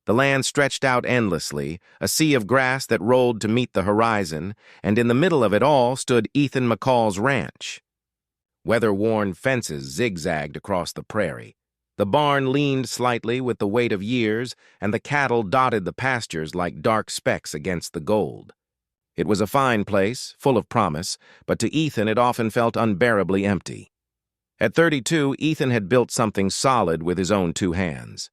The land stretched out endlessly, a sea of grass that rolled to meet the horizon, and in the middle of it all stood Ethan McCall's ranch. Weather-worn fences zigzagged across the prairie. The barn leaned slightly with the weight of years, and the cattle dotted the pastures like dark specks against the gold. It was a fine place, full of promise, but to Ethan it often felt unbearably empty. At 32, Ethan had built something solid with his own two hands.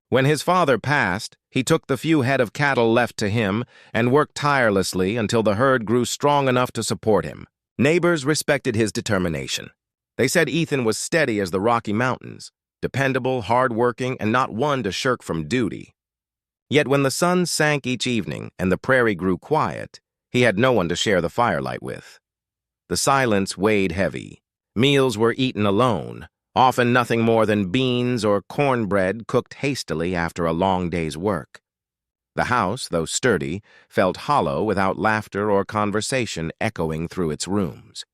When his father passed, he took the few head of cattle left to him and worked tirelessly until the herd grew strong enough to support him. Neighbors respected his determination. They said Ethan was steady as the Rocky Mountains, dependable, hard-working, and not one to shirk from duty. Yet when the sun sank each evening and the prairie grew quiet, he had no one to share the firelight with. The silence weighed heavy. Meals were eaten alone, often nothing more than beans or cornbread cooked hastily after a long day's work. The house, though sturdy, felt hollow without laughter or conversation echoing through its rooms.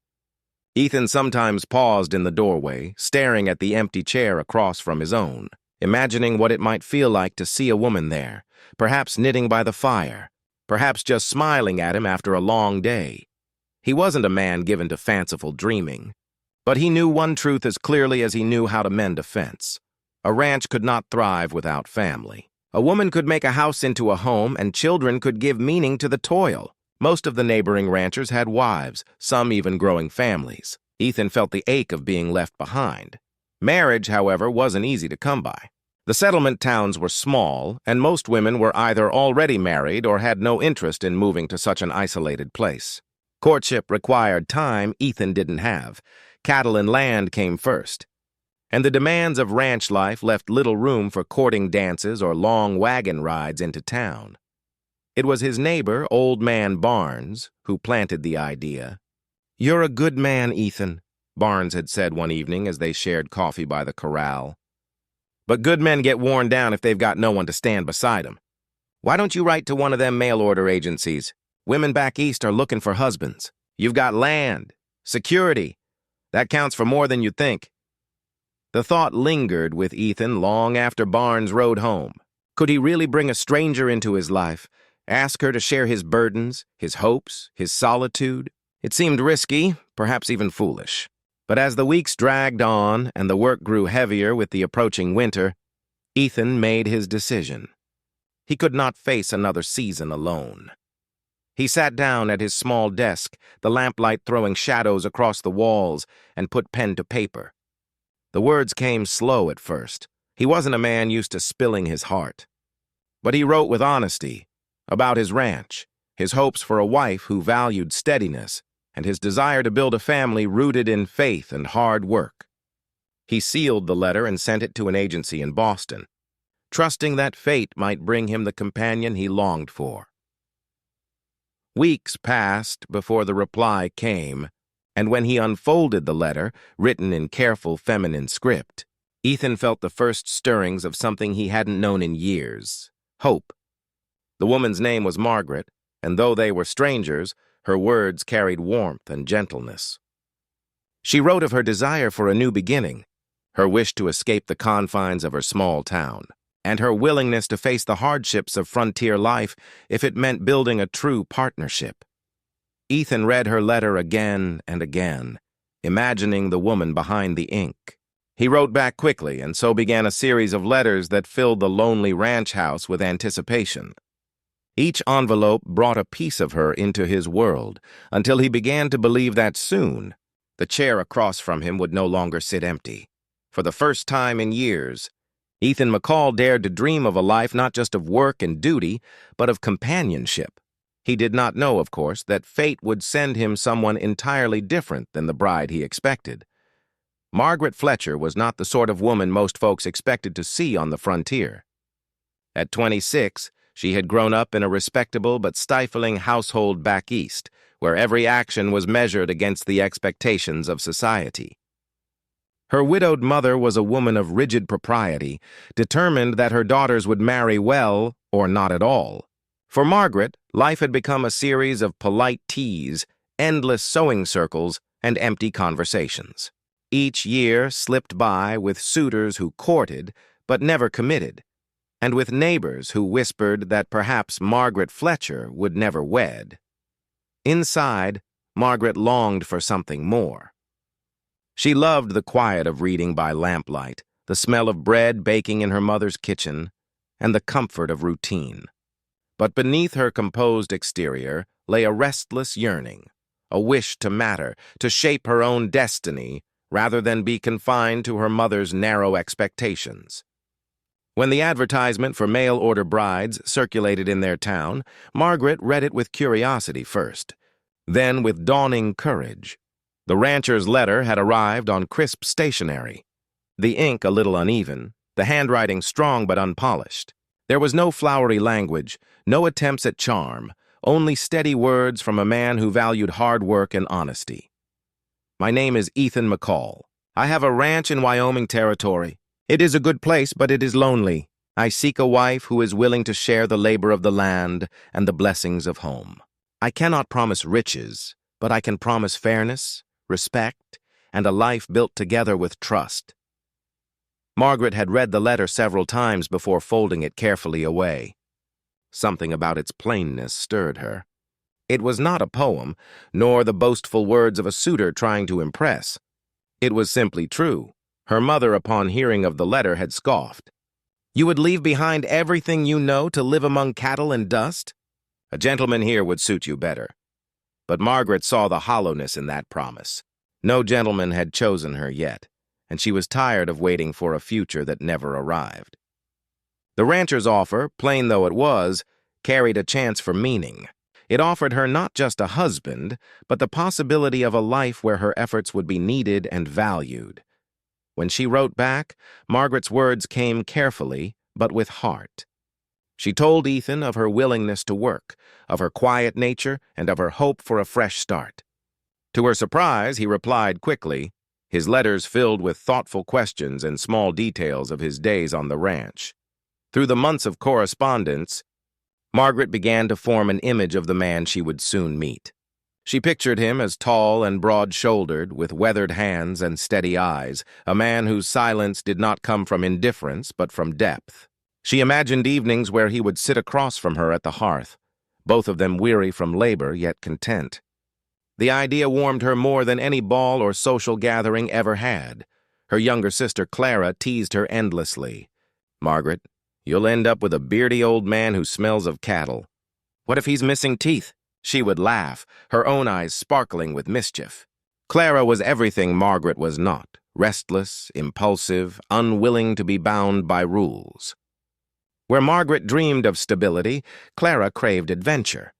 Ethan sometimes paused in the doorway, staring at the empty chair across from his own, imagining what it might feel like to see a woman there, perhaps knitting by the fire, perhaps just smiling at him after a long day. He wasn't a man given to fanciful dreaming, but he knew one truth as clearly as he knew how to mend a fence. A ranch could not thrive without family. A woman could make a house into a home, and children could give meaning to the toil. Most of the neighboring ranchers had wives, some even growing families. Ethan felt the ache of being left behind. Marriage, however, wasn't easy to come by. The settlement towns were small, and most women were either already married or had no interest in moving to such an isolated place. Courtship required time Ethan didn't have. Cattle and land came first. And the demands of ranch life left little room for courting dances or long wagon rides into town. It was his neighbor, Old Man Barnes, who planted the idea. "You're a good man, Ethan," Barnes had said one evening as they shared coffee by the corral. "But good men get worn down if they've got no one to stand beside them. Why don't you write to one of them mail-order agencies? Women back east are looking for husbands. You've got land, security. That counts for more than you think." The thought lingered with Ethan long after Barnes rode home. Could he really bring a stranger into his life, ask her to share his burdens, his hopes, his solitude? It seemed risky, perhaps even foolish. But as the weeks dragged on and the work grew heavier with the approaching winter, Ethan made his decision. He could not face another season alone. He sat down at his small desk, the lamplight throwing shadows across the walls, and put pen to paper. The words came slow at first. He wasn't a man used to spilling his heart. But he wrote with honesty about his ranch, his hopes for a wife who valued steadiness, and his desire to build a family rooted in faith and hard work. He sealed the letter and sent it to an agency in Boston, trusting that fate might bring him the companion he longed for. Weeks passed before the reply came, and when he unfolded the letter, written in careful feminine script, Ethan felt the first stirrings of something he hadn't known in years: hope. The woman's name was Margaret, and though they were strangers, her words carried warmth and gentleness. She wrote of her desire for a new beginning, her wish to escape the confines of her small town, and her willingness to face the hardships of frontier life if it meant building a true partnership. Ethan read her letter again and again, imagining the woman behind the ink. He wrote back quickly, and so began a series of letters that filled the lonely ranch house with anticipation. Each envelope brought a piece of her into his world, until he began to believe that soon the chair across from him would no longer sit empty. For the first time in years, Ethan McCall dared to dream of a life not just of work and duty, but of companionship. He did not know, of course, that fate would send him someone entirely different than the bride he expected. Margaret Fletcher was not the sort of woman most folks expected to see on the frontier. At 26, she had grown up in a respectable but stifling household back east, where every action was measured against the expectations of society. Her widowed mother was a woman of rigid propriety, determined that her daughters would marry well or not at all. For Margaret, life had become a series of polite teas, endless sewing circles, and empty conversations. Each year slipped by with suitors who courted but never committed. and with neighbors who whispered that perhaps Margaret Fletcher would never wed. Inside, Margaret longed for something more. She loved the quiet of reading by lamplight, the smell of bread baking in her mother's kitchen, and the comfort of routine. But beneath her composed exterior lay a restless yearning, a wish to matter, to shape her own destiny, rather than be confined to her mother's narrow expectations. When the advertisement for mail-order brides circulated in their town, Margaret read it with curiosity first, then with dawning courage. The rancher's letter had arrived on crisp stationery, the ink a little uneven, the handwriting strong but unpolished. There was no flowery language, no attempts at charm, only steady words from a man who valued hard work and honesty. My name is Ethan McCall. I have a ranch in Wyoming Territory. It is a good place, but it is lonely. I seek a wife who is willing to share the labor of the land and the blessings of home. I cannot promise riches, but I can promise fairness, respect, and a life built together with trust. Margaret had read the letter several times before folding it carefully away. Something about its plainness stirred her. It was not a poem, nor the boastful words of a suitor trying to impress. It was simply true. Her mother, upon hearing of the letter, had scoffed. "You would leave behind everything you know to live among cattle and dust? A gentleman here would suit you better." But Margaret saw the hollowness in that promise. No gentleman had chosen her yet, and she was tired of waiting for a future that never arrived. The rancher's offer, plain though it was, carried a chance for meaning. It offered her not just a husband, but the possibility of a life where her efforts would be needed and valued. When she wrote back, Margaret's words came carefully, but with heart. She told Ethan of her willingness to work, of her quiet nature, and of her hope for a fresh start. To her surprise, he replied quickly, his letters filled with thoughtful questions and small details of his days on the ranch. Through the months of correspondence, Margaret began to form an image of the man she would soon meet. She pictured him as tall and broad-shouldered, with weathered hands and steady eyes, a man whose silence did not come from indifference but from depth. She imagined evenings where he would sit across from her at the hearth, both of them weary from labor yet content. The idea warmed her more than any ball or social gathering ever had. Her younger sister Clara teased her endlessly. "Margaret, you'll end up with a beardy old man who smells of cattle. What if he's missing teeth?" She would laugh, her own eyes sparkling with mischief. Clara was everything Margaret was not, restless, impulsive, unwilling to be bound by rules. Where Margaret dreamed of stability, Clara craved adventure.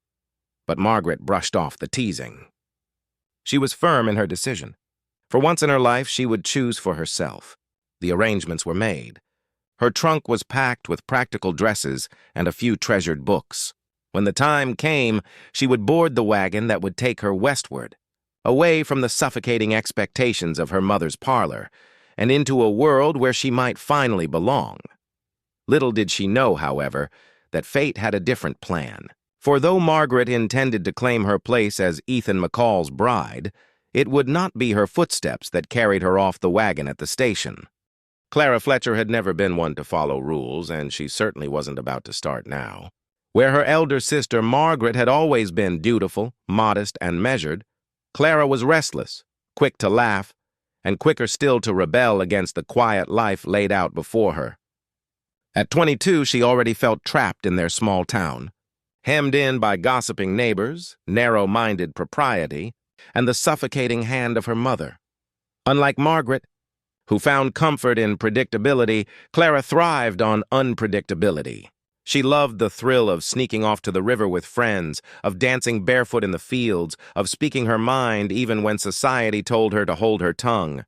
But Margaret brushed off the teasing. She was firm in her decision. For once in her life, she would choose for herself. The arrangements were made. Her trunk was packed with practical dresses and a few treasured books. When the time came, she would board the wagon that would take her westward, away from the suffocating expectations of her mother's parlor, and into a world where she might finally belong. Little did she know, however, that fate had a different plan. For though Margaret intended to claim her place as Ethan McCall's bride, it would not be her footsteps that carried her off the wagon at the station. Clara Fletcher had never been one to follow rules, and she certainly wasn't about to start now. Where her elder sister Margaret had always been dutiful, modest, and measured, Clara was restless, quick to laugh, and quicker still to rebel against the quiet life laid out before her. At 22, she already felt trapped in their small town, hemmed in by gossiping neighbors, narrow-minded propriety, and the suffocating hand of her mother. Unlike Margaret, who found comfort in predictability, Clara thrived on unpredictability. She loved the thrill of sneaking off to the river with friends, of dancing barefoot in the fields, of speaking her mind even when society told her to hold her tongue.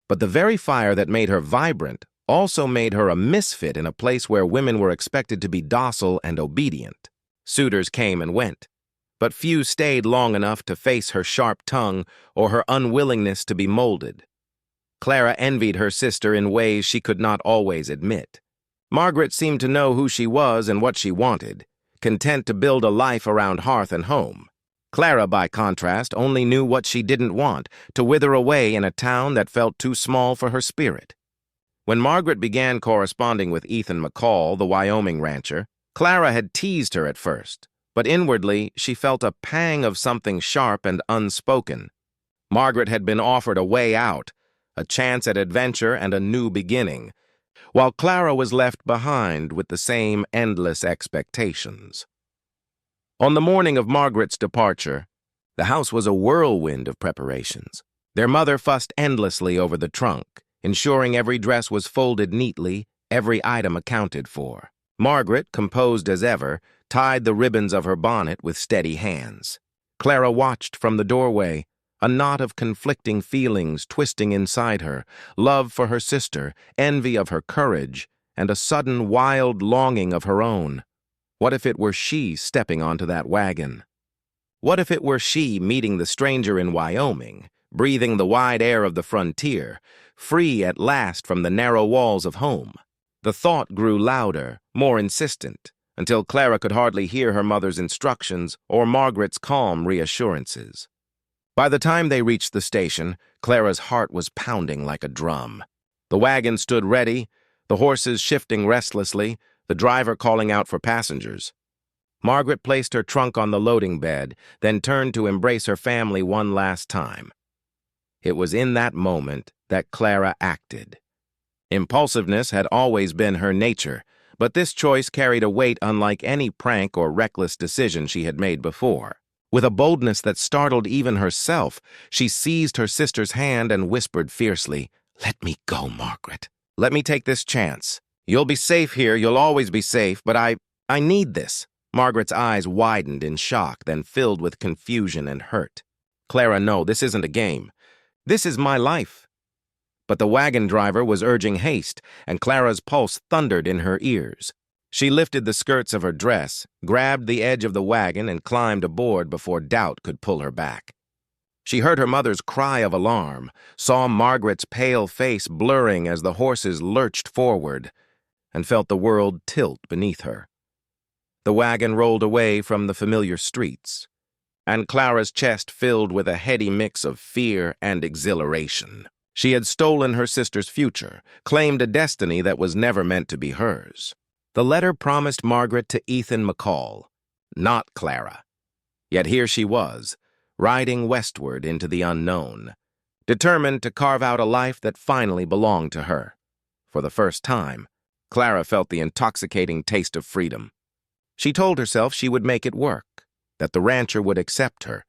But the very fire that made her vibrant also made her a misfit in a place where women were expected to be docile and obedient. Suitors came and went, but few stayed long enough to face her sharp tongue or her unwillingness to be molded. Clara envied her sister in ways she could not always admit. Margaret seemed to know who she was and what she wanted, content to build a life around hearth and home. Clara, by contrast, only knew what she didn't want, to wither away in a town that felt too small for her spirit. When Margaret began corresponding with Ethan McCall, the Wyoming rancher, Clara had teased her at first, but inwardly she felt a pang of something sharp and unspoken. Margaret had been offered a way out, a chance at adventure and a new beginning, while Clara was left behind with the same endless expectations. On the morning of Margaret's departure, the house was a whirlwind of preparations. Their mother fussed endlessly over the trunk, ensuring every dress was folded neatly, every item accounted for. Margaret, composed as ever, tied the ribbons of her bonnet with steady hands. Clara watched from the doorway, a knot of conflicting feelings twisting inside her, love for her sister, envy of her courage, and a sudden wild longing of her own. What if it were she stepping onto that wagon? What if it were she meeting the stranger in Wyoming, breathing the wide air of the frontier, free at last from the narrow walls of home? The thought grew louder, more insistent, until Clara could hardly hear her mother's instructions or Margaret's calm reassurances. By the time they reached the station, Clara's heart was pounding like a drum. The wagon stood ready, the horses shifting restlessly, the driver calling out for passengers. Margaret placed her trunk on the loading bed, then turned to embrace her family one last time. It was in that moment that Clara acted. Impulsiveness had always been her nature, but this choice carried a weight unlike any prank or reckless decision she had made before. With a boldness that startled even herself, she seized her sister's hand and whispered fiercely, "Let me go, Margaret. Let me take this chance. You'll be safe here, you'll always be safe, but I need this." Margaret's eyes widened in shock, then filled with confusion and hurt. "Clara, no, this isn't a game. This is my life." But the wagon driver was urging haste, and Clara's pulse thundered in her ears. She lifted the skirts of her dress, grabbed the edge of the wagon, and climbed aboard before doubt could pull her back. She heard her mother's cry of alarm, saw Margaret's pale face blurring as the horses lurched forward, and felt the world tilt beneath her. The wagon rolled away from the familiar streets, and Clara's chest filled with a heady mix of fear and exhilaration. She had stolen her sister's future, claimed a destiny that was never meant to be hers. The letter promised Margaret to Ethan McCall, not Clara. Yet here she was, riding westward into the unknown, determined to carve out a life that finally belonged to her. For the first time, Clara felt the intoxicating taste of freedom. She told herself she would make it work, that the rancher would accept her,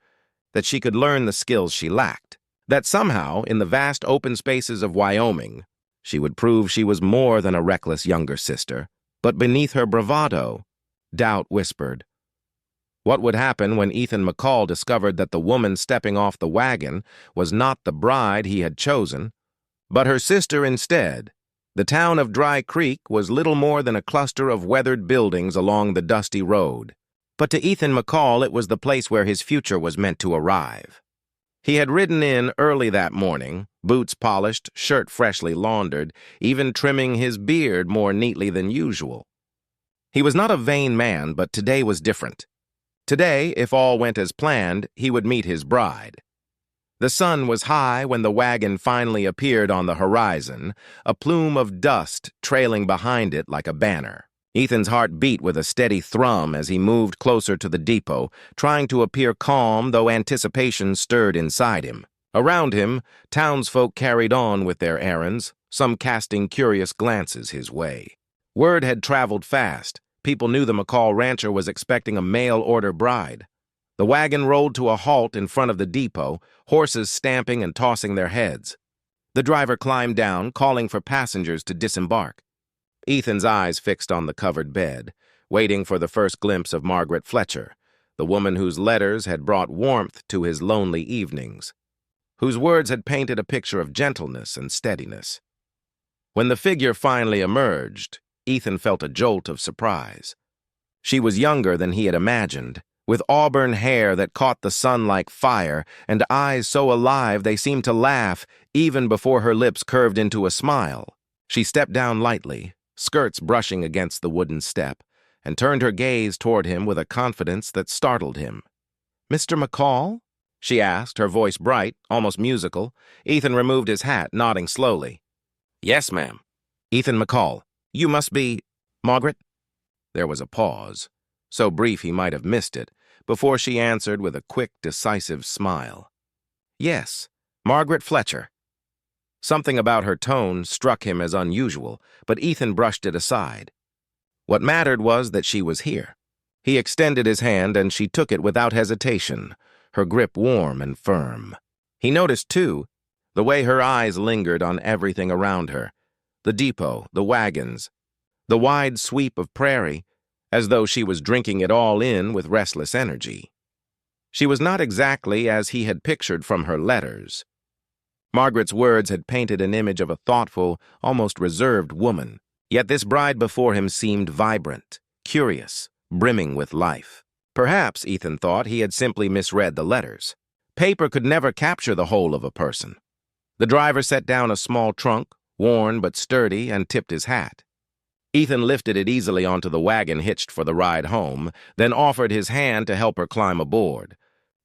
that she could learn the skills she lacked, that somehow, in the vast open spaces of Wyoming, she would prove she was more than a reckless younger sister. But beneath her bravado, doubt whispered. What would happen when Ethan McCall discovered that the woman stepping off the wagon was not the bride he had chosen, but her sister instead? The town of Dry Creek was little more than a cluster of weathered buildings along the dusty road. But to Ethan McCall, it was the place where his future was meant to arrive. He had ridden in early that morning, boots polished, shirt freshly laundered, even trimming his beard more neatly than usual. He was not a vain man, but today was different. Today, if all went as planned, he would meet his bride. The sun was high when the wagon finally appeared on the horizon, a plume of dust trailing behind it like a banner. Ethan's heart beat with a steady thrum as he moved closer to the depot, trying to appear calm, though anticipation stirred inside him. Around him, townsfolk carried on with their errands, some casting curious glances his way. Word had traveled fast. People knew the McCall rancher was expecting a mail-order bride. The wagon rolled to a halt in front of the depot, horses stamping and tossing their heads. The driver climbed down, calling for passengers to disembark. Ethan's eyes fixed on the covered bed, waiting for the first glimpse of Margaret Fletcher, the woman whose letters had brought warmth to his lonely evenings, whose words had painted a picture of gentleness and steadiness. When the figure finally emerged, Ethan felt a jolt of surprise. She was younger than he had imagined, with auburn hair that caught the sun like fire and eyes so alive they seemed to laugh even before her lips curved into a smile. She stepped down lightly, skirts brushing against the wooden step, and turned her gaze toward him with a confidence that startled him. "Mr. McCall?" she asked, her voice bright, almost musical. Ethan removed his hat, nodding slowly. "Yes, ma'am." Ethan McCall, you must be... Margaret? There was a pause, so brief he might have missed it, before she answered with a quick, decisive smile. Yes, Margaret Fletcher. Something about her tone struck him as unusual, but Ethan brushed it aside. What mattered was that she was here. He extended his hand and she took it without hesitation, her grip warm and firm. He noticed, too, the way her eyes lingered on everything around her, the depot, the wagons, the wide sweep of prairie, as though she was drinking it all in with restless energy. She was not exactly as he had pictured from her letters. Margaret's words had painted an image of a thoughtful, almost reserved woman, yet this bride before him seemed vibrant, curious, brimming with life. Perhaps, Ethan thought, he had simply misread the letters. Paper could never capture the whole of a person. The driver set down a small trunk, worn but sturdy, and tipped his hat. Ethan lifted it easily onto the wagon hitched for the ride home, then offered his hand to help her climb aboard.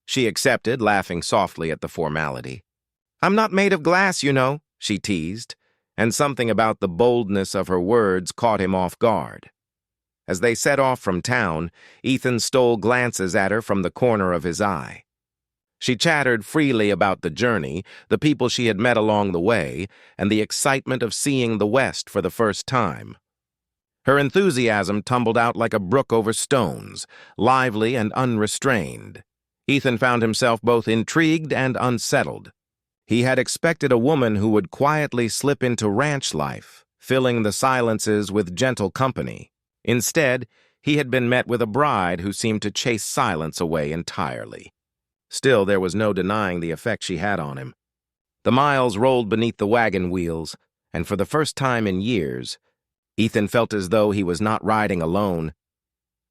She accepted, laughing softly at the formality. "I'm not made of glass, you know," she teased, and something about the boldness of her words caught him off guard. As they set off from town, Ethan stole glances at her from the corner of his eye. She chattered freely about the journey, the people she had met along the way, and the excitement of seeing the West for the first time. Her enthusiasm tumbled out like a brook over stones, lively and unrestrained. Ethan found himself both intrigued and unsettled. He had expected a woman who would quietly slip into ranch life, filling the silences with gentle company. Instead, he had been met with a bride who seemed to chase silence away entirely. Still, there was no denying the effect she had on him. The miles rolled beneath the wagon wheels, and for the first time in years, Ethan felt as though he was not riding alone.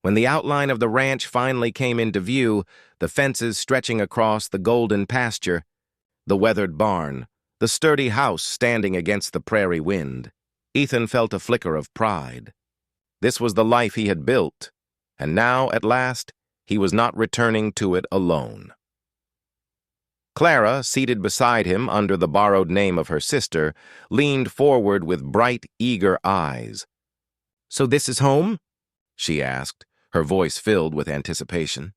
When the outline of the ranch finally came into view, the fences stretching across the golden pasture, the weathered barn, the sturdy house standing against the prairie wind, Ethan felt a flicker of pride. This was the life he had built, and now, at last, he was not returning to it alone. Clara, seated beside him under the borrowed name of her sister, leaned forward with bright, eager eyes. "So this is home?" she asked, her voice filled with anticipation.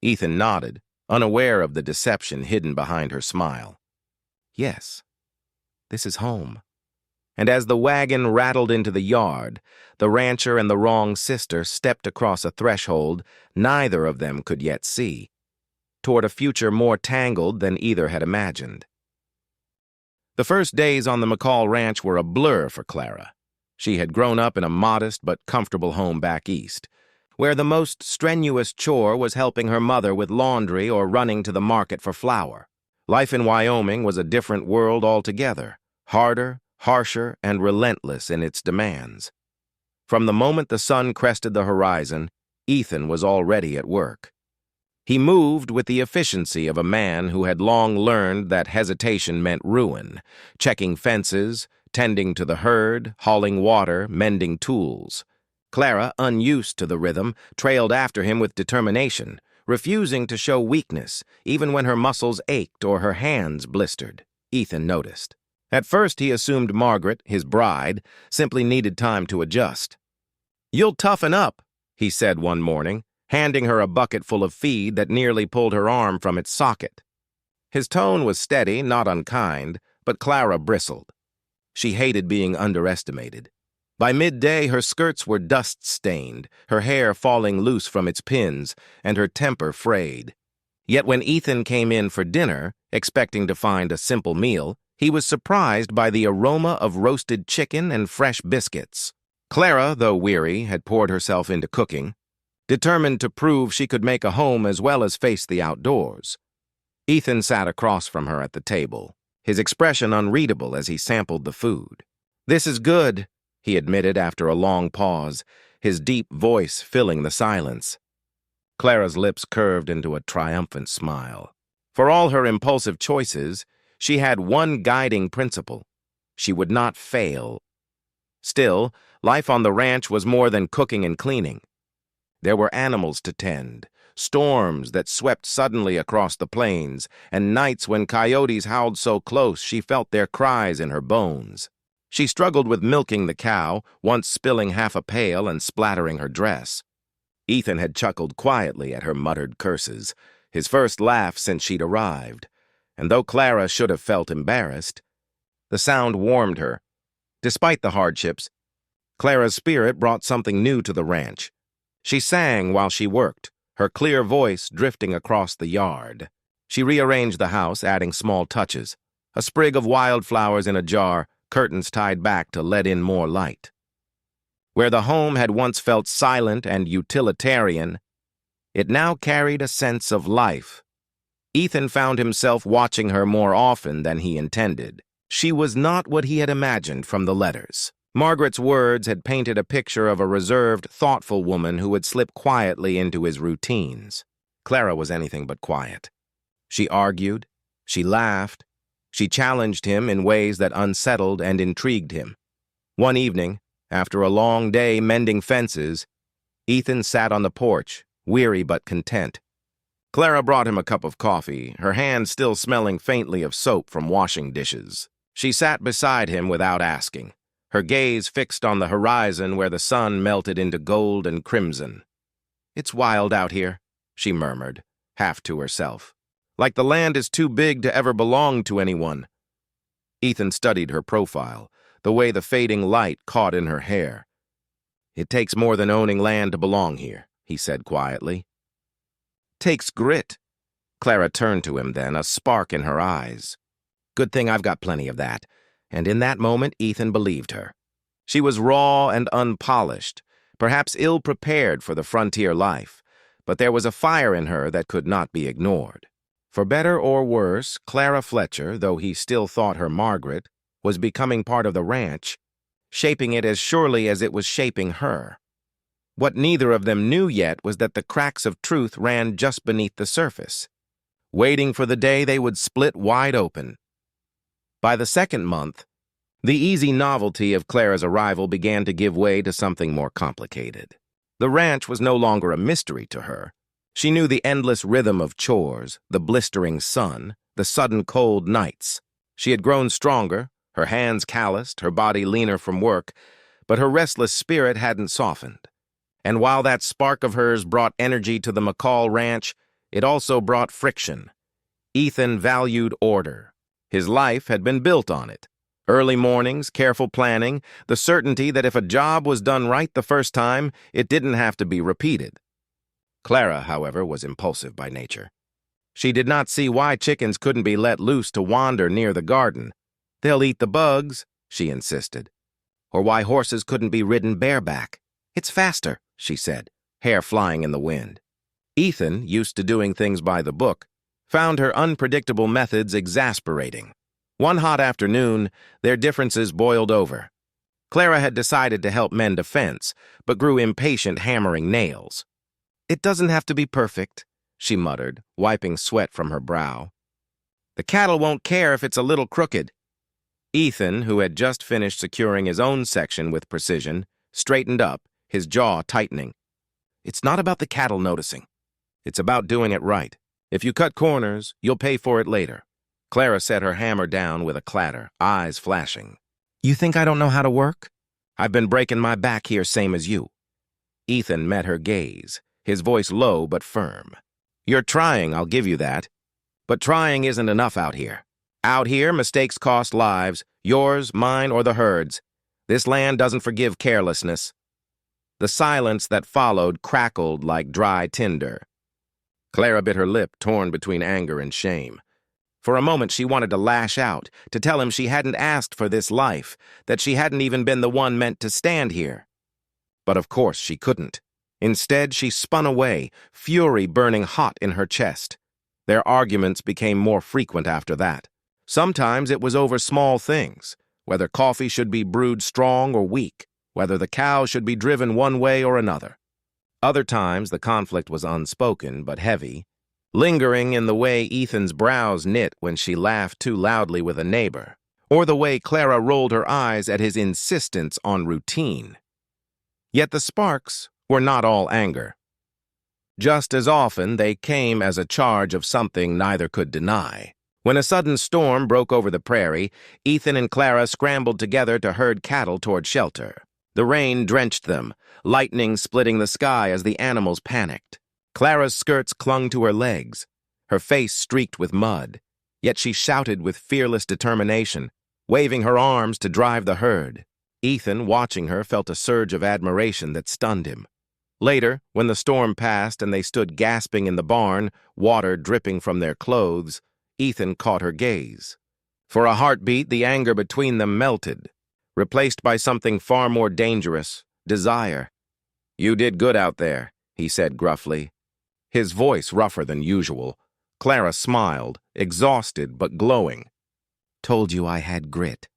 Ethan nodded, unaware of the deception hidden behind her smile. "Yes, this is home." And as the wagon rattled into the yard, the rancher and the wrong sister stepped across a threshold neither of them could yet see, toward a future more tangled than either had imagined. The first days on the McCall ranch were a blur for Clara. She had grown up in a modest but comfortable home back east, where the most strenuous chore was helping her mother with laundry or running to the market for flour. Life in Wyoming was a different world altogether, harder, harsher, and relentless in its demands. From the moment the sun crested the horizon, Ethan was already at work. He moved with the efficiency of a man who had long learned that hesitation meant ruin, checking fences, tending to the herd, hauling water, mending tools. Clara, unused to the rhythm, trailed after him with determination, refusing to show weakness, even when her muscles ached or her hands blistered. Ethan noticed. At first he assumed Margaret, his bride, simply needed time to adjust. "You'll toughen up," he said one morning, handing her a bucket full of feed that nearly pulled her arm from its socket. His tone was steady, not unkind, but Clara bristled. She hated being underestimated. By midday, her skirts were dust-stained, her hair falling loose from its pins, and her temper frayed. Yet when Ethan came in for dinner, expecting to find a simple meal, he was surprised by the aroma of roasted chicken and fresh biscuits. Clara, though weary, had poured herself into cooking, determined to prove she could make a home as well as face the outdoors. Ethan sat across from her at the table, his expression unreadable as he sampled the food. "This is good," he admitted after a long pause, his deep voice filling the silence. Clara's lips curved into a triumphant smile. For all her impulsive choices, she had one guiding principle: she would not fail. Still, life on the ranch was more than cooking and cleaning. There were animals to tend, storms that swept suddenly across the plains, and nights when coyotes howled so close she felt their cries in her bones. She struggled with milking the cow, once spilling half a pail and splattering her dress. Ethan had chuckled quietly at her muttered curses, his first laugh since she'd arrived, and though Clara should have felt embarrassed, the sound warmed her. Despite the hardships, Clara's spirit brought something new to the ranch. She sang while she worked, her clear voice drifting across the yard. She rearranged the house, adding small touches. A sprig of wildflowers in a jar, curtains tied back to let in more light. Where the home had once felt silent and utilitarian, it now carried a sense of life. Ethan found himself watching her more often than he intended. She was not what he had imagined from the letters. Margaret's words had painted a picture of a reserved, thoughtful woman who would slip quietly into his routines. Clara was anything but quiet. She argued, she laughed, she challenged him in ways that unsettled and intrigued him. One evening, after a long day mending fences, Ethan sat on the porch, weary but content. Clara brought him a cup of coffee, her hand still smelling faintly of soap from washing dishes. She sat beside him without asking, her gaze fixed on the horizon where the sun melted into gold and crimson. "It's wild out here," she murmured, half to herself. "Like the land is too big to ever belong to anyone." Ethan studied her profile, the way the fading light caught in her hair. "It takes more than owning land to belong here," he said quietly. "Takes grit." Clara turned to him then, a spark in her eyes. "Good thing I've got plenty of that." And in that moment, Ethan believed her. She was raw and unpolished, perhaps ill-prepared for the frontier life, but there was a fire in her that could not be ignored. For better or worse, Clara Fletcher, though he still thought her Margaret, was becoming part of the ranch, shaping it as surely as it was shaping her. What neither of them knew yet was that the cracks of truth ran just beneath the surface, waiting for the day they would split wide open. By the second month, the easy novelty of Clara's arrival began to give way to something more complicated. The ranch was no longer a mystery to her. She knew the endless rhythm of chores, the blistering sun, the sudden cold nights. She had grown stronger, her hands calloused, her body leaner from work, but her restless spirit hadn't softened. And while that spark of hers brought energy to the McCall ranch, it also brought friction. Ethan valued order. His life had been built on it. Early mornings, careful planning, the certainty that if a job was done right the first time, it didn't have to be repeated. Clara, however, was impulsive by nature. She did not see why chickens couldn't be let loose to wander near the garden. "They'll eat the bugs," she insisted. Or why horses couldn't be ridden bareback. "It's faster," she said, hair flying in the wind. Ethan, used to doing things by the book, found her unpredictable methods exasperating. One hot afternoon, their differences boiled over. Clara had decided to help mend a fence, but grew impatient hammering nails. "It doesn't have to be perfect," she muttered, wiping sweat from her brow. "The cattle won't care if it's a little crooked." Ethan, who had just finished securing his own section with precision, straightened up, his jaw tightening. "It's not about the cattle noticing. It's about doing it right. If you cut corners, you'll pay for it later." Clara set her hammer down with a clatter, eyes flashing. "You think I don't know how to work? I've been breaking my back here same as you." Ethan met her gaze, his voice low but firm. "You're trying, I'll give you that. But trying isn't enough out here. Out here, mistakes cost lives, yours, mine, or the herd's. This land doesn't forgive carelessness." The silence that followed crackled like dry tinder. Clara bit her lip, torn between anger and shame. For a moment she wanted to lash out, to tell him she hadn't asked for this life, that she hadn't even been the one meant to stand here. But of course she couldn't. Instead, she spun away, fury burning hot in her chest. Their arguments became more frequent after that. Sometimes it was over small things, whether coffee should be brewed strong or weak, whether the cow should be driven one way or another. Other times the conflict was unspoken but heavy, lingering in the way Ethan's brows knit when she laughed too loudly with a neighbor, or the way Clara rolled her eyes at his insistence on routine. Yet the sparks were not all anger. Just as often they came as a charge of something neither could deny. When a sudden storm broke over the prairie, Ethan and Clara scrambled together to herd cattle toward shelter. The rain drenched them, lightning splitting the sky as the animals panicked. Clara's skirts clung to her legs, her face streaked with mud, yet she shouted with fearless determination, waving her arms to drive the herd. Ethan, watching her, felt a surge of admiration that stunned him. Later, when the storm passed and they stood gasping in the barn, water dripping from their clothes, Ethan caught her gaze. For a heartbeat, the anger between them melted, replaced by something far more dangerous, desire. "You did good out there," he said gruffly. His voice rougher than usual. Clara smiled, exhausted but glowing. "Told you I had grit."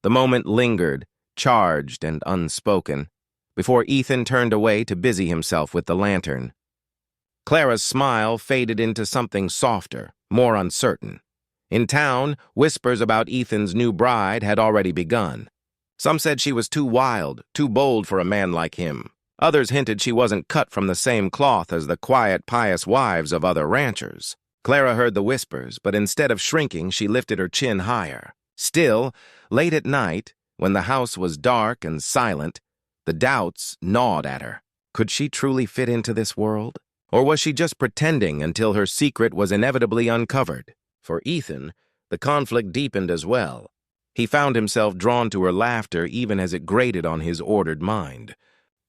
The moment lingered, charged and unspoken, before Ethan turned away to busy himself with the lantern. Clara's smile faded into something softer, more uncertain. In town, whispers about Ethan's new bride had already begun. Some said she was too wild, too bold for a man like him. Others hinted she wasn't cut from the same cloth as the quiet, pious wives of other ranchers. Clara heard the whispers, but instead of shrinking, she lifted her chin higher. Still, late at night, when the house was dark and silent, the doubts gnawed at her. Could she truly fit into this world? Or was she just pretending until her secret was inevitably uncovered? For Ethan, the conflict deepened as well. He found himself drawn to her laughter even as it grated on his ordered mind.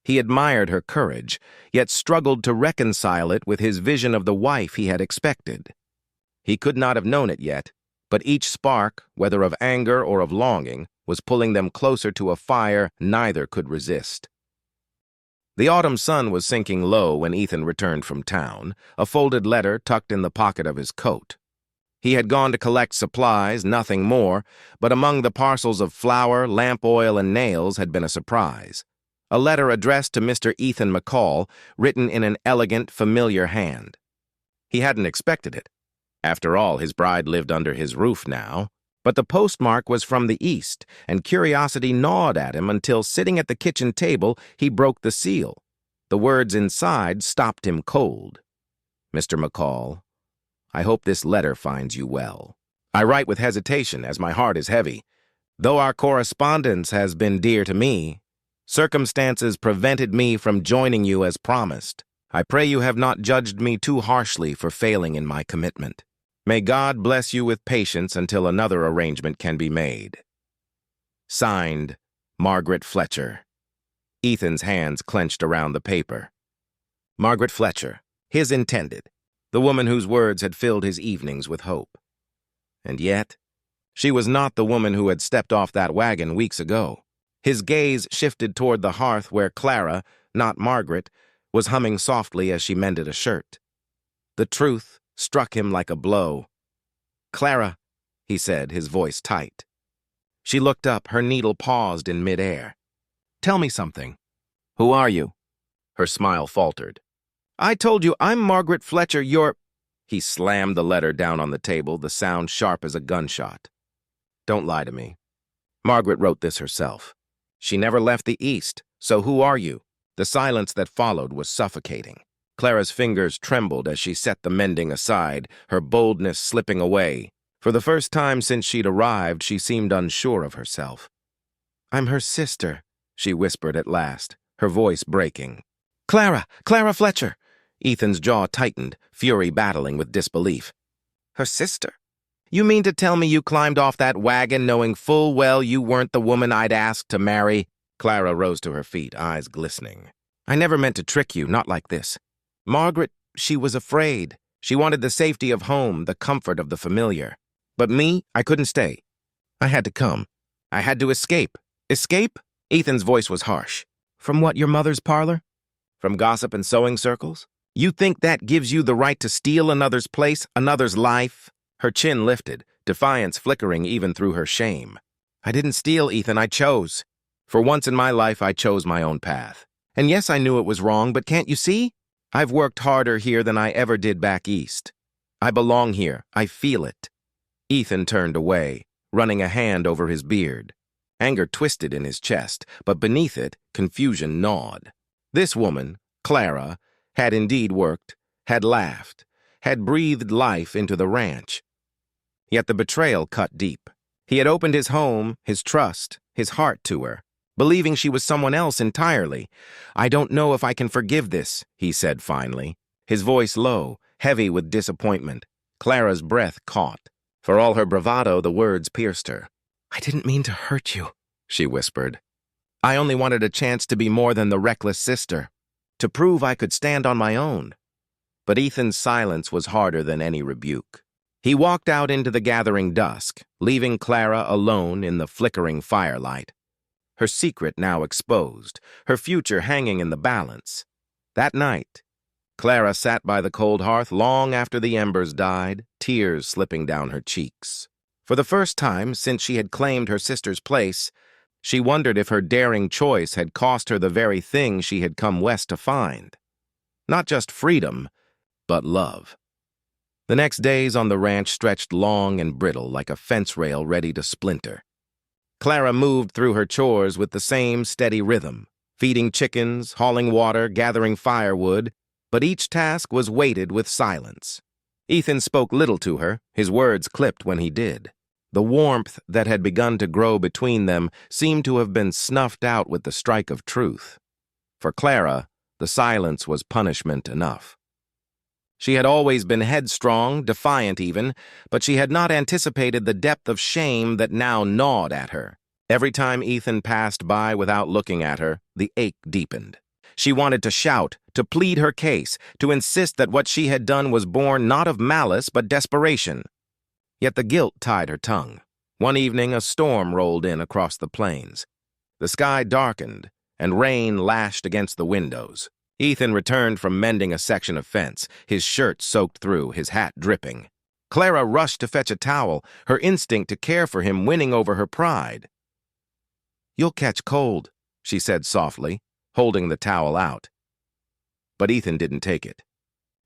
He admired her courage, yet struggled to reconcile it with his vision of the wife he had expected. He could not have known it yet, but each spark, whether of anger or of longing, was pulling them closer to a fire neither could resist. The autumn sun was sinking low when Ethan returned from town, a folded letter tucked in the pocket of his coat. He had gone to collect supplies, nothing more, but among the parcels of flour, lamp oil, and nails had been a surprise. A letter addressed to Mr. Ethan McCall, written in an elegant, familiar hand. He hadn't expected it. After all, his bride lived under his roof now. But the postmark was from the east, and curiosity gnawed at him until, sitting at the kitchen table, he broke the seal. The words inside stopped him cold. "Mr. McCall, I hope this letter finds you well. I write with hesitation, as my heart is heavy. Though our correspondence has been dear to me, circumstances prevented me from joining you as promised. I pray you have not judged me too harshly for failing in my commitment. May God bless you with patience until another arrangement can be made." Signed, Margaret Fletcher. Ethan's hands clenched around the paper. Margaret Fletcher, his intended, the woman whose words had filled his evenings with hope. And yet, she was not the woman who had stepped off that wagon weeks ago. His gaze shifted toward the hearth where Clara, not Margaret, was humming softly as she mended a shirt. The truth struck him like a blow. "Clara," he said, his voice tight. She looked up, her needle paused in midair. "Tell me something." "Who are you?" Her smile faltered. "I told you, I'm Margaret Fletcher, you're—" He slammed the letter down on the table, the sound sharp as a gunshot. "Don't lie to me. Margaret wrote this herself. She never left the East, so who are you?" The silence that followed was suffocating. Clara's fingers trembled as she set the mending aside, her boldness slipping away. For the first time since she'd arrived, she seemed unsure of herself. "I'm her sister," she whispered at last, her voice breaking. "Clara! Clara Fletcher!" Ethan's jaw tightened, fury battling with disbelief. "Her sister? You mean to tell me you climbed off that wagon knowing full well you weren't the woman I'd asked to marry?" Clara rose to her feet, eyes glistening. "I never meant to trick you, not like this. Margaret, she was afraid. She wanted the safety of home, the comfort of the familiar. But me, I couldn't stay. I had to come. I had to escape." "Escape?" Ethan's voice was harsh. "From what, your mother's parlor? From gossip and sewing circles? You think that gives you the right to steal another's place, another's life?" Her chin lifted, defiance flickering even through her shame. "I didn't steal, Ethan, I chose. For once in my life, I chose my own path. And yes, I knew it was wrong, but can't you see? I've worked harder here than I ever did back east. I belong here. I feel it." Ethan turned away, running a hand over his beard. Anger twisted in his chest, but beneath it, confusion gnawed. This woman, Clara, had indeed worked, had laughed, had breathed life into the ranch. Yet the betrayal cut deep. He had opened his home, his trust, his heart to her, believing she was someone else entirely. "I don't know if I can forgive this," he said finally, his voice low, heavy with disappointment. Clara's breath caught. For all her bravado, the words pierced her. "I didn't mean to hurt you," she whispered. "I only wanted a chance to be more than the reckless sister, to prove I could stand on my own." But Ethan's silence was harder than any rebuke. He walked out into the gathering dusk, leaving Clara alone in the flickering firelight. Her secret now exposed, her future hanging in the balance. That night, Clara sat by the cold hearth long after the embers died, tears slipping down her cheeks. For the first time since she had claimed her sister's place, she wondered if her daring choice had cost her the very thing she had come west to find. Not just freedom, but love. The next days on the ranch stretched long and brittle like a fence rail ready to splinter. Clara moved through her chores with the same steady rhythm, feeding chickens, hauling water, gathering firewood, but each task was weighted with silence. Ethan spoke little to her, his words clipped when he did. The warmth that had begun to grow between them seemed to have been snuffed out with the strike of truth. For Clara, the silence was punishment enough. She had always been headstrong, defiant even, but she had not anticipated the depth of shame that now gnawed at her. Every time Ethan passed by without looking at her, the ache deepened. She wanted to shout, to plead her case, to insist that what she had done was born not of malice but desperation. Yet the guilt tied her tongue. One evening, a storm rolled in across the plains. The sky darkened, and rain lashed against the windows. Ethan returned from mending a section of fence, his shirt soaked through, his hat dripping. Clara rushed to fetch a towel, her instinct to care for him winning over her pride. "You'll catch cold," she said softly, holding the towel out. But Ethan didn't take it.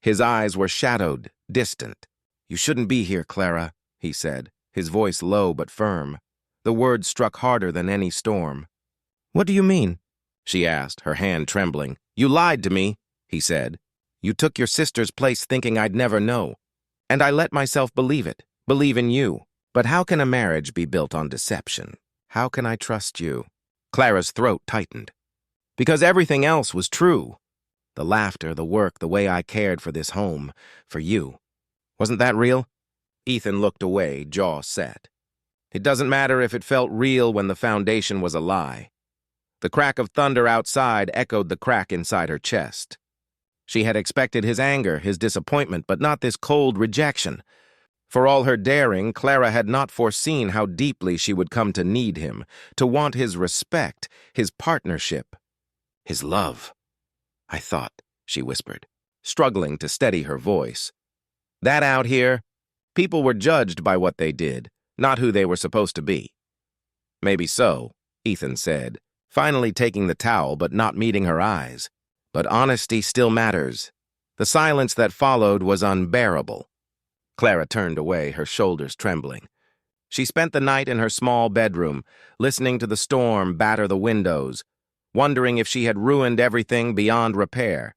His eyes were shadowed, distant. "You shouldn't be here, Clara," he said, his voice low but firm. The words struck harder than any storm. "What do you mean?" she asked, her hand trembling. "You lied to me," he said. "You took your sister's place thinking I'd never know. And I let myself believe it, believe in you. But how can a marriage be built on deception? How can I trust you?" Clara's throat tightened. "Because everything else was true. The laughter, the work, the way I cared for this home, for you. Wasn't that real?" Ethan looked away, jaw set. It doesn't matter if it felt real when the foundation was a lie. The crack of thunder outside echoed the crack inside her chest. She had expected his anger, his disappointment, but not this cold rejection. For all her daring, Clara had not foreseen how deeply she would come to need him, to want his respect, his partnership, his love. "I thought," she whispered, struggling to steady her voice. "That out here, people were judged by what they did, not who they were supposed to be." "Maybe so," Ethan said, finally taking the towel but not meeting her eyes. "But honesty still matters." The silence that followed was unbearable. Clara turned away, her shoulders trembling. She spent the night in her small bedroom, listening to the storm batter the windows, wondering if she had ruined everything beyond repair.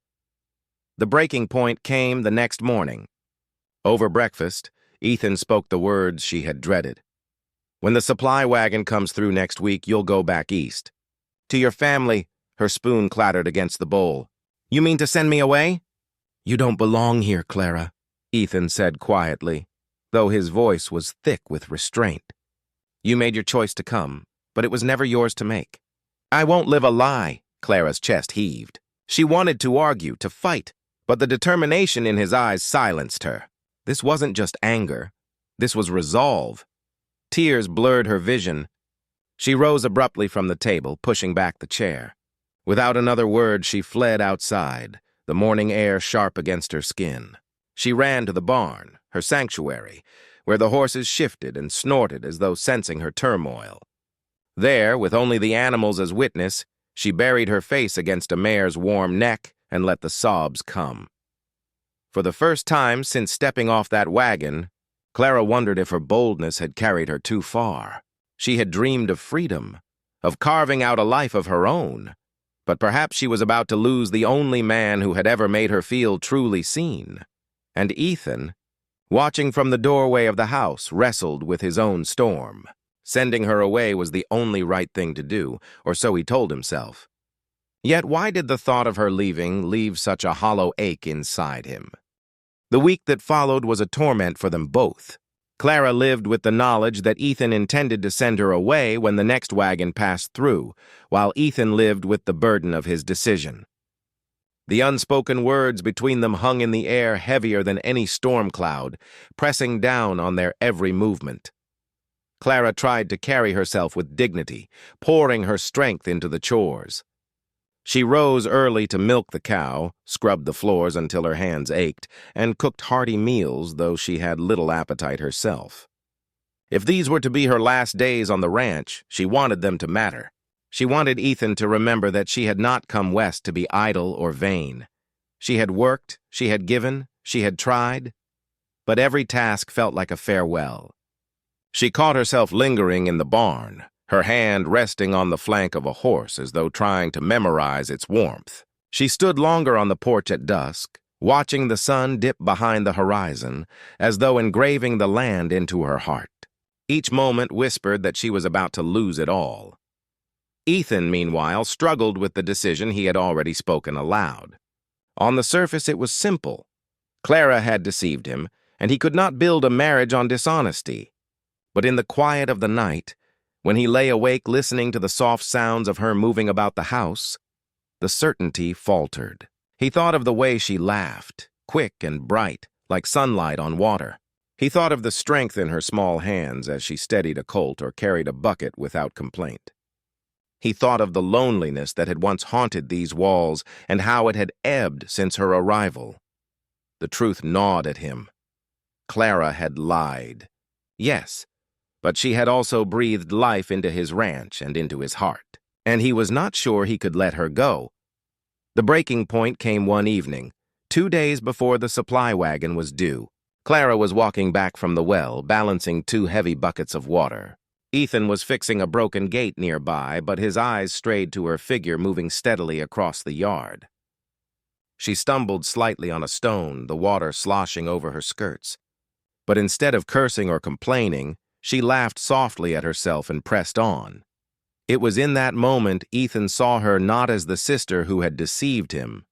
The breaking point came the next morning. Over breakfast, Ethan spoke the words she had dreaded. "When the supply wagon comes through next week, you'll go back east. To your family," her spoon clattered against the bowl. "You mean to send me away?" "You don't belong here, Clara," Ethan said quietly, though his voice was thick with restraint. "You made your choice to come, but it was never yours to make." "I won't live a lie," Clara's chest heaved. She wanted to argue, to fight, but the determination in his eyes silenced her. This wasn't just anger. This was resolve. Tears blurred her vision. She rose abruptly from the table, pushing back the chair. Without another word, she fled outside, the morning air sharp against her skin. She ran to the barn, her sanctuary, where the horses shifted and snorted as though sensing her turmoil. There, with only the animals as witness, she buried her face against a mare's warm neck and let the sobs come. For the first time since stepping off that wagon, Clara wondered if her boldness had carried her too far. She had dreamed of freedom, of carving out a life of her own, but perhaps she was about to lose the only man who had ever made her feel truly seen. And Ethan, watching from the doorway of the house, wrestled with his own storm. Sending her away was the only right thing to do, or so he told himself. Yet why did the thought of her leaving leave such a hollow ache inside him? The week that followed was a torment for them both. Clara lived with the knowledge that Ethan intended to send her away when the next wagon passed through, while Ethan lived with the burden of his decision. The unspoken words between them hung in the air heavier than any storm cloud, pressing down on their every movement. Clara tried to carry herself with dignity, pouring her strength into the chores. She rose early to milk the cow, scrubbed the floors until her hands ached, and cooked hearty meals, though she had little appetite herself. If these were to be her last days on the ranch, she wanted them to matter. She wanted Ethan to remember that she had not come west to be idle or vain. She had worked, she had given, she had tried, but every task felt like a farewell. She caught herself lingering in the barn, her hand resting on the flank of a horse as though trying to memorize its warmth. She stood longer on the porch at dusk, watching the sun dip behind the horizon, as though engraving the land into her heart. Each moment whispered that she was about to lose it all. Ethan, meanwhile, struggled with the decision he had already spoken aloud. On the surface, it was simple. Clara had deceived him, and he could not build a marriage on dishonesty. But in the quiet of the night, when he lay awake listening to the soft sounds of her moving about the house, the certainty faltered. He thought of the way she laughed, quick and bright, like sunlight on water. He thought of the strength in her small hands as she steadied a colt or carried a bucket without complaint. He thought of the loneliness that had once haunted these walls and how it had ebbed since her arrival. The truth gnawed at him. Clara had lied. Yes, but she had also breathed life into his ranch and into his heart, and he was not sure he could let her go. The breaking point came one evening, 2 days before the supply wagon was due. Clara was walking back from the well, balancing 2 heavy buckets of water. Ethan was fixing a broken gate nearby, but his eyes strayed to her figure moving steadily across the yard. She stumbled slightly on a stone, the water sloshing over her skirts. But instead of cursing or complaining, she laughed softly at herself and pressed on. It was in that moment Ethan saw her not as the sister who had deceived him,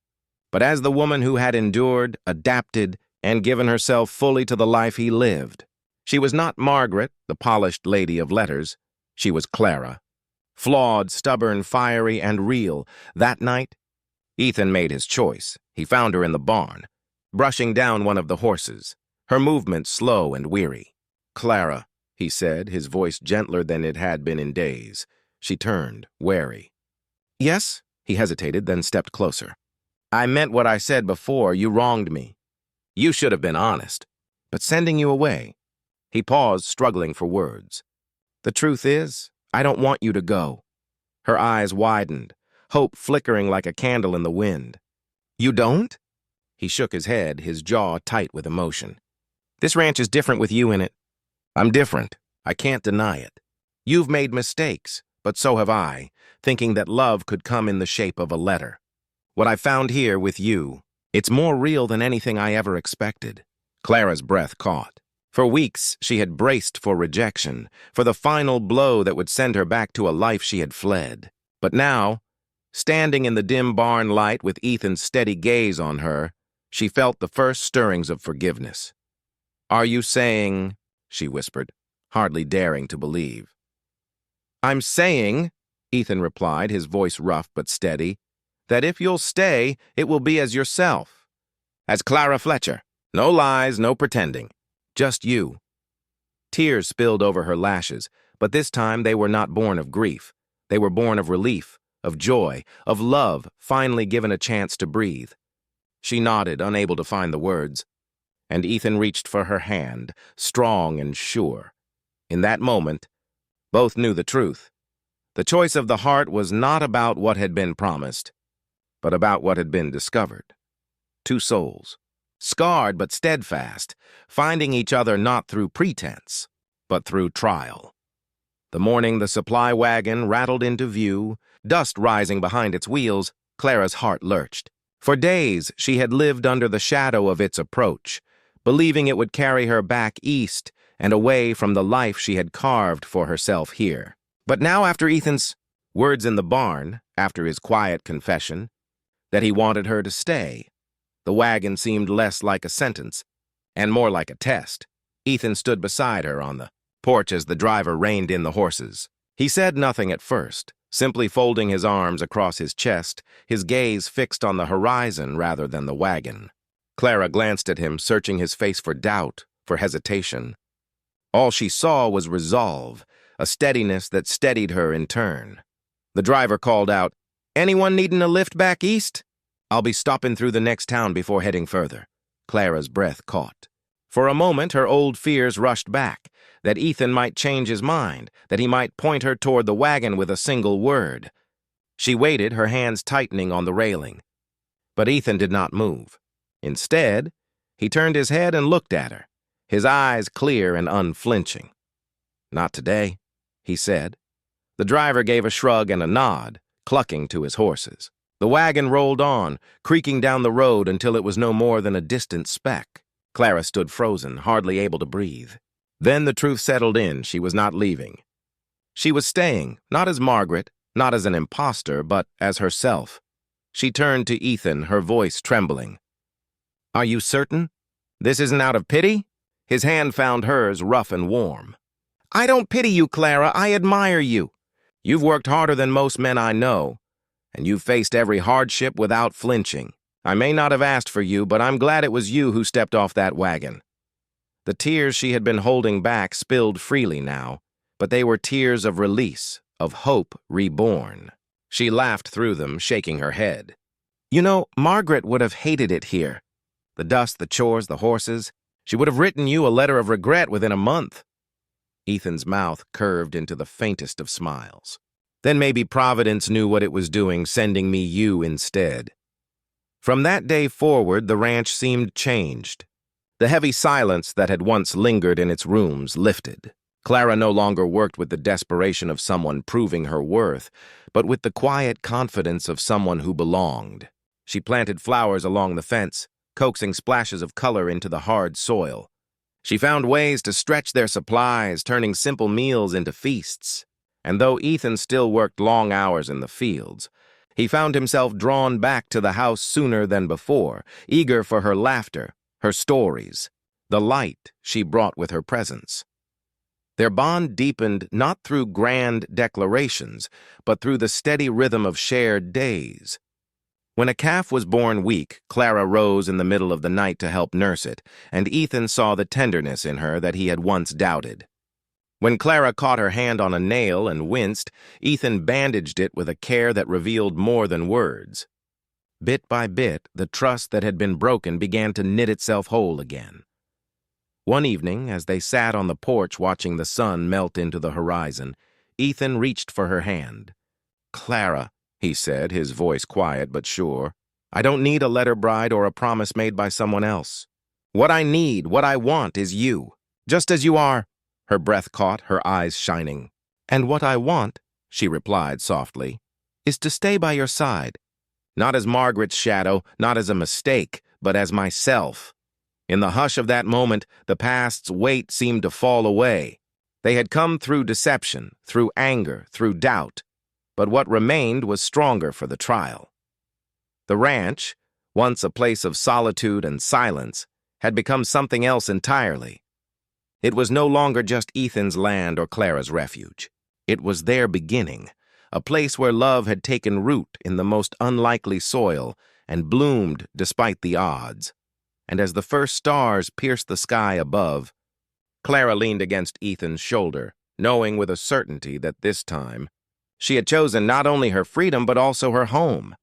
but as the woman who had endured, adapted, and given herself fully to the life he lived. She was not Margaret, the polished lady of letters. She was Clara. Flawed, stubborn, fiery, and real. That night, Ethan made his choice. He found her in the barn, brushing down one of the horses, her movements slow and weary. "Clara," he said, his voice gentler than it had been in days. She turned, wary. "Yes?" He hesitated, then stepped closer. "I meant what I said before. You wronged me. You should have been honest. But sending you away..." He paused, struggling for words. "The truth is, I don't want you to go." Her eyes widened, hope flickering like a candle in the wind. "You don't?" He shook his head, his jaw tight with emotion. "This ranch is different with you in it." "I'm different. I can't deny it. You've made mistakes, but so have I, thinking that love could come in the shape of a letter. What I found here with you, it's more real than anything I ever expected." Clara's breath caught. For weeks, she had braced for rejection, for the final blow that would send her back to a life she had fled. But now, standing in the dim barn light with Ethan's steady gaze on her, she felt the first stirrings of forgiveness. "Are you saying," she whispered, hardly daring to believe. "I'm saying," Ethan replied, his voice rough but steady, "that if you'll stay, it will be as yourself. As Clara Fletcher. No lies, no pretending. Just you." Tears spilled over her lashes, but this time they were not born of grief. They were born of relief, of joy, of love finally given a chance to breathe. She nodded, unable to find the words, and Ethan reached for her hand, strong and sure. In that moment, both knew the truth. The choice of the heart was not about what had been promised, but about what had been discovered. 2 souls, scarred but steadfast, finding each other not through pretense, but through trial. The morning the supply wagon rattled into view, dust rising behind its wheels, Clara's heart lurched. For days she had lived under the shadow of its approach, believing it would carry her back east and away from the life she had carved for herself here. But now, after Ethan's words in the barn, after his quiet confession that he wanted her to stay, the wagon seemed less like a sentence and more like a test. Ethan stood beside her on the porch as the driver reined in the horses. He said nothing at first, simply folding his arms across his chest, his gaze fixed on the horizon rather than the wagon. Clara glanced at him, searching his face for doubt, for hesitation. All she saw was resolve, a steadiness that steadied her in turn. The driver called out, "Anyone needing a lift back east? I'll be stopping through the next town before heading further." Clara's breath caught. For a moment, her old fears rushed back, that Ethan might change his mind, that he might point her toward the wagon with a single word. She waited, her hands tightening on the railing. But Ethan did not move. Instead, he turned his head and looked at her, his eyes clear and unflinching. "Not today," he said. The driver gave a shrug and a nod, clucking to his horses. The wagon rolled on, creaking down the road until it was no more than a distant speck. Clara stood frozen, hardly able to breathe. Then the truth settled in. She was not leaving. She was staying, not as Margaret, not as an imposter, but as herself. She turned to Ethan, her voice trembling. "Are you certain? This isn't out of pity?" His hand found hers, rough and warm. "I don't pity you, Clara. I admire you. You've worked harder than most men I know, and you've faced every hardship without flinching. I may not have asked for you, but I'm glad it was you who stepped off that wagon." The tears she had been holding back spilled freely now, but they were tears of release, of hope reborn. She laughed through them, shaking her head. "You know, Margaret would have hated it here. The dust, the chores, the horses. She would have written you a letter of regret within a month." Ethan's mouth curved into the faintest of smiles. "Then maybe Providence knew what it was doing, sending me you instead." From that day forward, the ranch seemed changed. The heavy silence that had once lingered in its rooms lifted. Clara no longer worked with the desperation of someone proving her worth, but with the quiet confidence of someone who belonged. She planted flowers along the fence, coaxing splashes of color into the hard soil. She found ways to stretch their supplies, turning simple meals into feasts. And though Ethan still worked long hours in the fields, he found himself drawn back to the house sooner than before, eager for her laughter, her stories, the light she brought with her presence. Their bond deepened not through grand declarations, but through the steady rhythm of shared days. When a calf was born weak, Clara rose in the middle of the night to help nurse it, and Ethan saw the tenderness in her that he had once doubted. When Clara caught her hand on a nail and winced, Ethan bandaged it with a care that revealed more than words. Bit by bit, the trust that had been broken began to knit itself whole again. One evening, as they sat on the porch watching the sun melt into the horizon, Ethan reached for her hand. "Clara," he said, his voice quiet but sure, "I don't need a letter bride or a promise made by someone else. What I need, what I want, is you, just as you are." Her breath caught, her eyes shining. "And what I want," she replied softly, "is to stay by your side. Not as Margaret's shadow, not as a mistake, but as myself." In the hush of that moment, the past's weight seemed to fall away. They had come through deception, through anger, through doubt, but what remained was stronger for the trial. The ranch, once a place of solitude and silence, had become something else entirely. It was no longer just Ethan's land or Clara's refuge. It was their beginning, a place where love had taken root in the most unlikely soil and bloomed despite the odds. And as the first stars pierced the sky above, Clara leaned against Ethan's shoulder, knowing with a certainty that this time she had chosen not only her freedom but also her home.